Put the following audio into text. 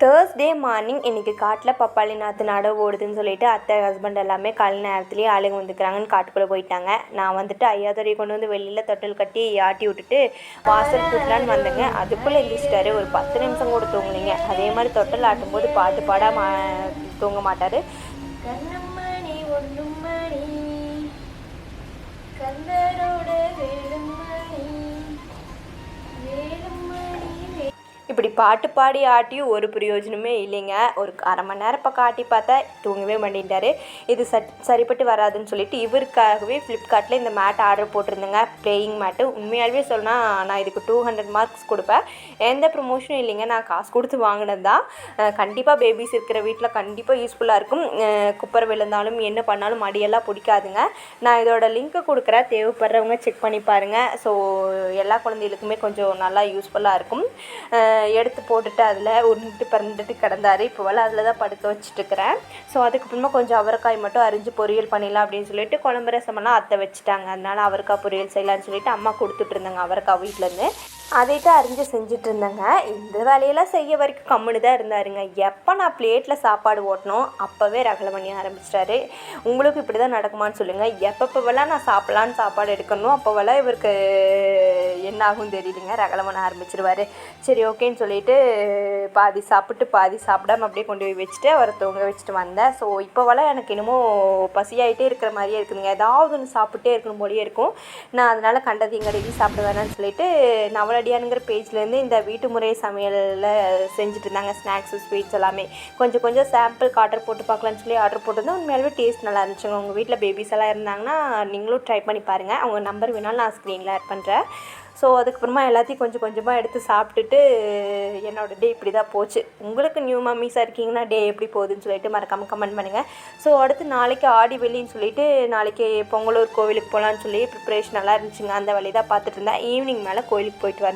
Thursday morning இன்றைக்கி காட்டில் பப்பாளி நாற்று நடவு ஓடுதுன்னு சொல்லிட்டு அத்தை ஹஸ்பண்ட் எல்லாமே காலை நேரத்துலேயே ஆளுங்க வந்துக்கிறாங்கன்னு காட்டுக்குள்ளே போயிட்டாங்க. நான் வந்துட்டு ஐயாதுரையை கொண்டு வந்து வெளியில் தொட்டில் கட்டி ஆட்டி விட்டுட்டு வாசல் கூட்டலான்னு வந்தேங்க. அதுக்குள்ளே எழுந்திரிச்சிட்டாரு. ஒரு 10 நிமிஷம் கூட தூங்கலைங்க. அதே மாதிரி தொட்டில் ஆட்டும்போது பாட்டு பாடாமல் தூங்க மாட்டார். இப்படி பாட்டு பாடி ஆட்டியும் ஒரு பிரயோஜனமே இல்லைங்க. ஒரு அரை மணி நேரம் பக்கம் ஆட்டி பார்த்தா தூங்கவே மாட்டேன்ட்டார். இது சரிப்பட்டு வராதுன்னு சொல்லிட்டு இவருக்காகவே ஃப்ளிப்கார்ட்டில் இந்த மேட் ஆர்டர் போட்டிருந்தேங்க, ப்ளேயிங் மேட்டு. உண்மையாகவே சொன்னால் நான் இதுக்கு 200 மார்க்ஸ் கொடுப்பேன். எந்த ப்ரமோஷனும் இல்லைங்க, நான் காசு கொடுத்து வாங்கினது தான். கண்டிப்பாக பேபிஸ் இருக்கிற வீட்டில் கண்டிப்பாக யூஸ்ஃபுல்லாக இருக்கும். குப்பரை விழுந்தாலும் என்ன பண்ணாலும் மடியெல்லாம் பிடிக்காதுங்க. நான் இதோட லிங்க்கை கொடுக்குறேன், தேவைப்படுறவங்க செக் பண்ணி பாருங்கள். ஸோ எல்லா குழந்தைகளுக்குமே கொஞ்சம் நல்லா யூஸ்ஃபுல்லாக இருக்கும். எடுத்து போட்டுட்டு அதில் உருண்டுட்டு பறந்துட்டு கிடந்தார். இப்போவெல்லாம் அதில் தான் படுக்க வச்சுட்டுருக்கிறேன். ஸோ அதுக்கப்புறமா கொஞ்சம் அவரைக்காய் மட்டும் அரிஞ்சு பொரியல் பண்ணிடலாம் அப்படின்னு சொல்லிட்டு குழம்பு ரசமெல்லாம் அத்தை வச்சுட்டாங்க. அதனால் அவரைக்காய் பொரியல் செய்யலான்னு சொல்லிட்டு அம்மா கொடுத்துட்ருந்தாங்க அவரைக்காய் வீட்டிலேருந்து. அதைட்டு அரிஞ்சு செஞ்சுட்டு இருந்தேங்க. இந்த வேலையெல்லாம் செய்ய வரைக்கும் கம்முன்னு தான் இருந்தாருங்க. எப்போ நான் பிளேட்டில் சாப்பாடு ஓட்டணும் அப்போவே ரகலை பண்ணி ஆரம்பிச்சிட்டாரு. உங்களுக்கு இப்படி தான் நடக்குமான்னு சொல்லுங்கள். எப்பப்போவெல்லாம் நான் சாப்பிட்லான்னு சாப்பாடு எடுக்கணும் அப்போவெல்லாம் இவருக்கு என்ன ஆகும் தெரியலைங்க, ரகலை பண்ண ஆரம்பிச்சிருவார். சரி ஓகேன்னு சொல்லிட்டு பாதி சாப்பிட்டு பாதி சாப்பிடாம அப்படியே கொண்டு போய் வச்சுட்டு அவரை தூங்க வச்சுட்டு வந்தேன். ஸோ இப்போவெல்லாம் எனக்கு இன்னமும் பசியாகிட்டே இருக்கிற மாதிரியே இருக்குதுங்க. ஏதாவது ஒன்று சாப்பிட்டே இருக்கணும் போலியே இருக்கும். நான் அதனால் கண்டதையும் கடையில் சாப்பிட வேணான்னு சொல்லிட்டு நவலடியானுங்கிற பேஜ்லேருந்து இந்த வீட்டு முறை சமையலில் செஞ்சுட்டு இருந்தாங்க. ஸ்நாக்ஸு ஸ்வீட்ஸ் எல்லாமே கொஞ்சம் கொஞ்சம் சாம்பிள் ஆர்டர் போட்டு பார்க்கலான்னு சொல்லி ஆர்டர் போட்டிருந்தேன். உண்மையாலுமே டேஸ்ட் நல்லா இருந்துச்சுங்க. உங்கள் வீட்டில் பேபிஸ் எல்லாம் இருந்தாங்கன்னா நீங்களும் ட்ரை பண்ணி பாருங்கள். அவங்க நம்பர் வேணாலும் நான் ஸ்க்ரீனில் ஆட் பண்ணுறேன். ஸோ அதுக்கப்புறமா எல்லாத்தையும் கொஞ்சம் கொஞ்சமாக எடுத்து சாப்பிட்டுட்டு என்னோடய டே இப்படி தான் போச்சு. உங்களுக்கு நியூ மம்மிஸாக இருக்கீங்கன்னா டே எப்படி போகுதுன்னு சொல்லிட்டு மறக்காமல் கமெண்ட் பண்ணுங்கள். ஸோ அடுத்து நாளைக்கு ஆடி வெள்ளின்னு சொல்லிட்டு நாளைக்கு பொங்கலூர் கோவிலுக்கு போகலான்னு சொல்லி ப்ரிப்ரேஷன் நல்லா இருந்துச்சுங்க. அந்த வழி தான் பார்த்துட்டு இருந்தேன். ஈவினிங் மேலே கோவிலுக்கு போயிட்டு வரேன்.